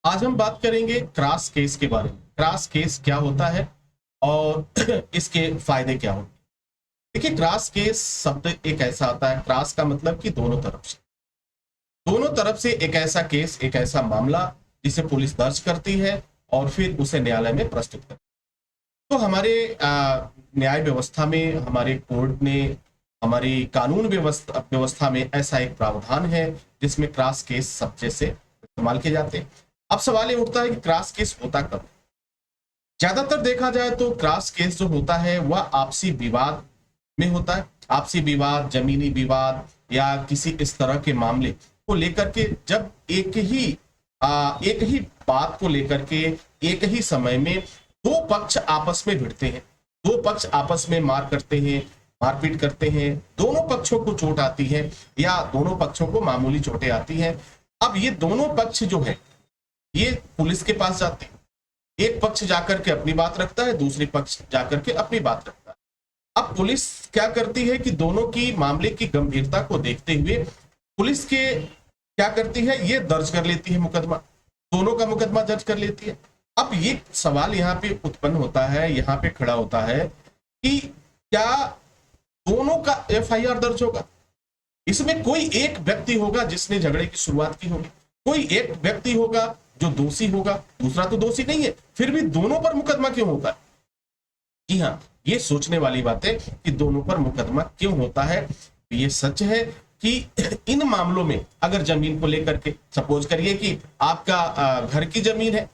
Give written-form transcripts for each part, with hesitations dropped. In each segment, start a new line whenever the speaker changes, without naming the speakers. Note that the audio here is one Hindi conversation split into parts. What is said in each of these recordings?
आज हम बात करेंगे क्रॉस केस के बारे में। क्रॉस केस क्या होता है और इसके फायदे क्या होते हैं। देखिए, क्रॉस केस शब्द एक ऐसा आता है, क्रॉस का मतलब कि दोनों तरफ से एक ऐसा केस, एक ऐसा मामला जिसे पुलिस दर्ज करती है और फिर उसे न्यायालय में प्रस्तुत करती है। तो हमारे न्याय व्यवस्था में, हमारे कोर्ट ने, हमारी कानून व्यवस्था में ऐसा एक प्रावधान है जिसमें क्रॉस केस शब्द से इस्तेमाल किए जाते हैं। अब सवाल ये उठता है कि क्रॉस केस होता कब। ज्यादातर देखा जाए तो क्रॉस केस जो होता है वह आपसी विवाद में होता है। आपसी विवाद, जमीनी विवाद या किसी इस तरह के मामले को लेकर के, जब एक ही बात को लेकर के एक ही समय में दो पक्ष आपस में भिड़ते हैं, दो पक्ष आपस में मार करते हैं, मारपीट करते हैं, दोनों पक्षों को चोट आती है या दोनों पक्षों को मामूली चोटें आती हैं। अब ये दोनों पक्ष जो है ये पुलिस के पास जाते हैं। एक पक्ष जाकर के अपनी बात रखता है, दूसरी पक्ष जाकर के अपनी बात रखता है। अब पुलिस क्या करती है कि दोनों की मामले की गंभीरता को देखते हुए पुलिस के क्या करती है, ये दर्ज कर लेती है मुकदमा, दोनों का मुकदमा दर्ज कर लेती है। अब ये सवाल यहाँ पे उत्पन्न होता है, यहाँ पे खड़ा होता है कि क्या दोनों का एफआईआर दर्ज होगा? इसमें कोई एक व्यक्ति होगा जिसने झगड़े की शुरुआत की होगी, कोई एक व्यक्ति होगा जो दोषी होगा, दूसरा तो दोषी नहीं है, फिर भी दोनों पर मुकदमा क्यों होता है? जी हाँ, ये सोचने वाली बात है कि दोनों पर मुकदमा क्यों होता है। ये सच है कि इन मामलों में अगर जमीन को लेकर के, सपोज करिए कि आपका घर की जमीन है,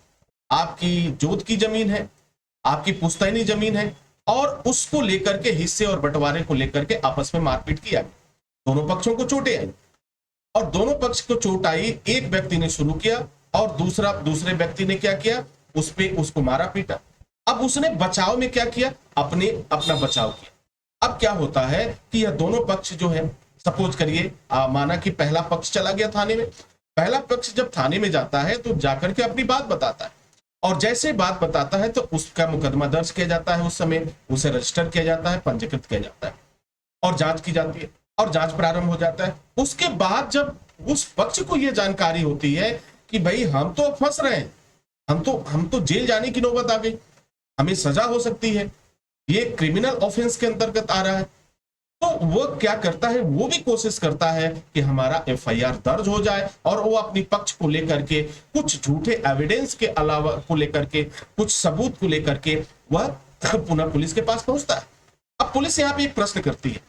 आपकी जोत की जमीन है, आपकी पुश्तैनी जमीन है और उसको लेकर के हिस्से और बंटवारे को लेकर के आपस में मारपीट किया, दोनों पक्षों को चोटें आई और दोनों पक्ष को चोट आई, एक व्यक्ति ने शुरू किया और दूसरे व्यक्ति ने क्या किया, उसको मारा पीटा। अब उसने बचाव में क्या किया, अपना बचाव किया। अब क्या होता है कि यह दोनों पक्ष जो है, सपोज करिए माना कि पहला पक्ष चला गया थाने में। पहला पक्ष जब थाने में जाता है तो जाकर के अपनी बात बताता है और जैसे बात बताता है तो उसका मुकदमा दर्ज किया जाता है, उस समय उसे रजिस्टर किया जाता है, पंजीकृत किया जाता है और जांच की जाती है और जांच प्रारंभ हो जाता है। उसके बाद जब उस पक्ष को यह जानकारी होती है कि भाई हम तो फंस रहे हैं, हम तो जेल जाने की नौबत आ गई, हमें सजा हो सकती है, ये क्रिमिनल ऑफेंस के अंतर्गत आ रहा है, तो वो क्या करता है, वो भी कोशिश करता है कि हमारा एफआईआर दर्ज हो जाए और वो अपनी पक्ष को लेकर के, कुछ झूठे एविडेंस के अलावा को लेकर के, कुछ सबूत को लेकर के वह पुनः पुलिस के पास पहुंचता है। अब पुलिस यहाँ पे एक प्रश्न करती है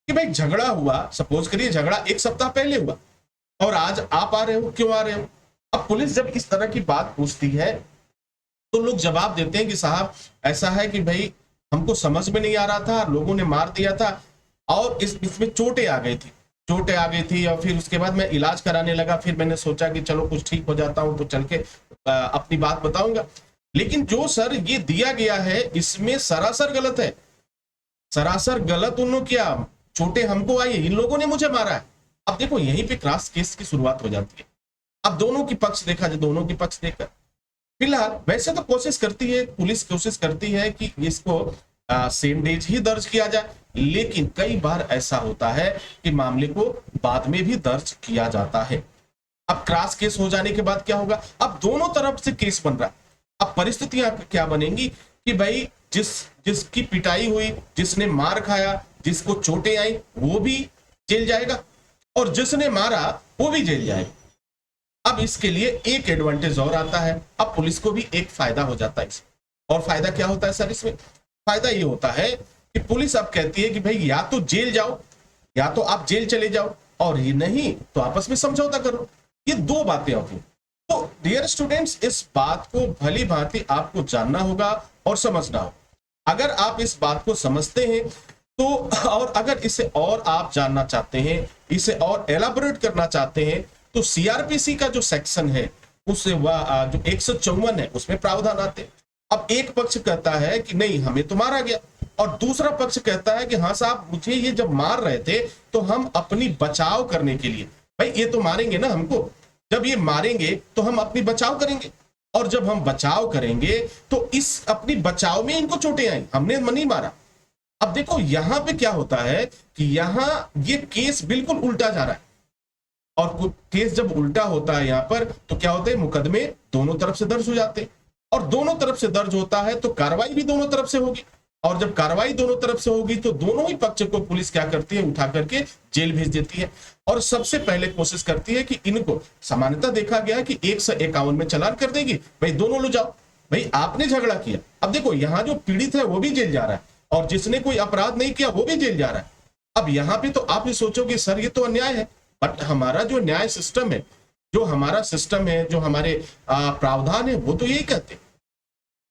कि भाई झगड़ा हुआ, सपोज करिए झगड़ा एक सप्ताह पहले हुआ और आज आप आ रहे हो, क्यों आ रहे हो? अब पुलिस जब इस तरह की बात पूछती है तो लोग जवाब देते हैं कि साहब ऐसा है कि भाई हमको समझ में नहीं आ रहा था, लोगों ने मार दिया था और इसमें चोटें आ गई थी और फिर उसके बाद मैं इलाज कराने लगा, फिर मैंने सोचा कि चलो कुछ ठीक हो जाता हूं तो चल के अपनी बात बताऊंगा। लेकिन जो सर ये दिया गया है इसमें सरासर गलत है, सरासर गलत। उन्होंने किया, चोटें हमको आई, इन लोगों ने मुझे मारा है। अब देखो यहीं पे क्रॉस केस की शुरुआत हो जाती है। अब दोनों की पक्ष देखा जाए, दोनों की पक्ष देखकर फिलहाल वैसे तो कोशिश करती है, पुलिस कोशिश करती है कि इसको सेम डेज ही दर्ज किया जाए, लेकिन कई बार ऐसा होता है कि मामले को बाद में भी दर्ज किया जाता है। अब क्रॉस केस हो जाने के बाद क्या होगा, अब दोनों तरफ से केस बन रहा है। अब परिस्थितियां क्या बनेंगी कि भाई जिसकी पिटाई हुई, जिसने मार खाया, जिसको चोटें आई वो भी जेल जाएगा और जिसने मारा वो भी जेल जाएगा। अब इसके लिए एक एडवांटेज और आता है, अब पुलिस को भी एक फायदा हो जाता है इसमें। और फायदा क्या होता है सर इसमें? फायदा ये होता है कि पुलिस अब कहती है कि भाई या तो जेल जाओ, या तो आप जेल चले जाओ, और ये नहीं तो आपस में समझौता करो। ये दो बातें होती हैं। तो डियर स्टूडेंट्स, इस बात को भली भांति आपको जानना होगा और समझना होगा। अगर आप इस बात को समझते हैं तो, और अगर इसे और आप जानना चाहते हैं, इसे और एलाबोरेट करना चाहते हैं, तो सीआरपीसी का जो सेक्शन है उससे जो 154 है उसमें प्रावधान आते हैं। अब एक पक्ष कहता है कि नहीं हमें तो मारा गया और दूसरा पक्ष कहता है कि हाँ साहब मुझे ये जब मार रहे थे तो हम अपनी बचाव करने के लिए, भाई ये तो मारेंगे ना हमको, जब ये मारेंगे तो हम अपनी बचाव करेंगे और जब हम बचाव करेंगे तो इस अपनी बचाव में इनको चोटें आई, हमने नहीं मारा। अब देखो यहां पे क्या होता है कि यहां ये केस बिल्कुल उल्टा जा रहा है और केस जब उल्टा होता है यहाँ पर, तो क्या होते हैं, मुकदमे दोनों तरफ से दर्ज हो जाते हैं, और दोनों तरफ से दर्ज होता है तो कार्रवाई भी दोनों तरफ से होगी, और जब कार्रवाई दोनों तरफ से होगी तो दोनों ही पक्ष को पुलिस क्या करती है, उठा करके जेल भेज देती है। और सबसे पहले कोशिश करती है कि इनको, सामान्यतः देखा गया कि 151 में चालान कर देगी, भाई दोनों लो जाओ, भाई आपने झगड़ा किया। अब देखो यहाँ जो पीड़ित है वो भी जेल जा रहा है, और जिसने कोई अपराध नहीं किया वो भी जेल जा रहा है। अब यहाँ पे तो आप ये सोचोगे सर ये तो अन्याय है, बट हमारा जो न्याय सिस्टम है, जो हमारा सिस्टम है, जो हमारे प्रावधान है, वो तो यही कहते हैं।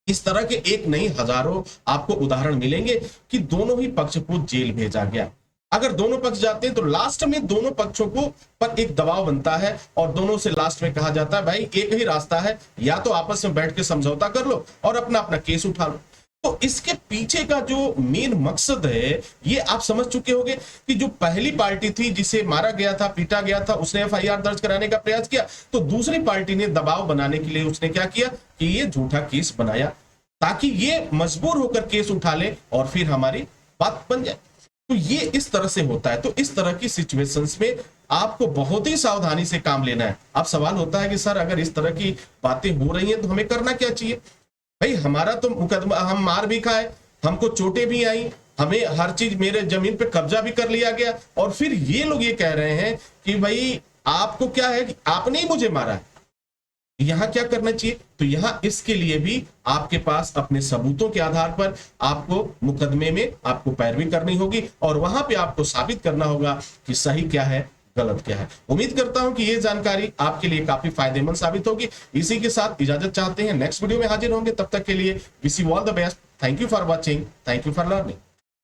इस तरह के एक नहीं हजारों आपको उदाहरण मिलेंगे कि दोनों ही पक्ष को जेल भेजा गया। अगर दोनों पक्ष जाते हैं तो लास्ट में दोनों पक्षों को पर एक दबाव बनता है, और दोनों से लास्ट में कहा जाता है भाई एक ही रास्ता है, या तो आपस में बैठ के समझौता कर लो और अपना अपना केस उठा लो। तो इसके पीछे का जो मेन मकसद है ये आप समझ चुके होंगे कि जो पहली पार्टी थी जिसे मारा गया था, पीटा गया था, उसने एफआईआर दर्ज कराने का प्रयास किया, तो दूसरी पार्टी ने दबाव बनाने के लिए उसने क्या किया कि ये झूठा केस बनाया, ताकि ये मजबूर होकर केस उठा ले और फिर हमारी बात बन जाए। तो ये इस तरह से होता है। तो इस तरह की सिचुएशंस में आपको बहुत ही सावधानी से काम लेना है। अब सवाल होता है कि सर अगर इस तरह की बातें हो रही हैं तो हमें करना क्या चाहिए? भाई हमारा तो मुकदमा, हम मार भी खाए, हमको चोटें भी आई, हमें हर चीज, मेरे जमीन पे कब्जा भी कर लिया गया, और फिर ये लोग ये कह रहे हैं कि भाई आपको क्या है कि आपने ही मुझे मारा है। यहां क्या करना चाहिए? तो यहां इसके लिए भी आपके पास अपने सबूतों के आधार पर आपको मुकदमे में आपको पैरवी करनी होगी, और वहां पे आपको साबित करना होगा कि सही क्या है, गलत क्या है। उम्मीद करता हूं कि ये जानकारी आपके लिए काफी फायदेमंद साबित होगी। इसी के साथ इजाजत चाहते हैं, नेक्स्ट वीडियो में हाजिर होंगे। तब तक के लिए wish you all the best. Thank you for watching, thank you for learning.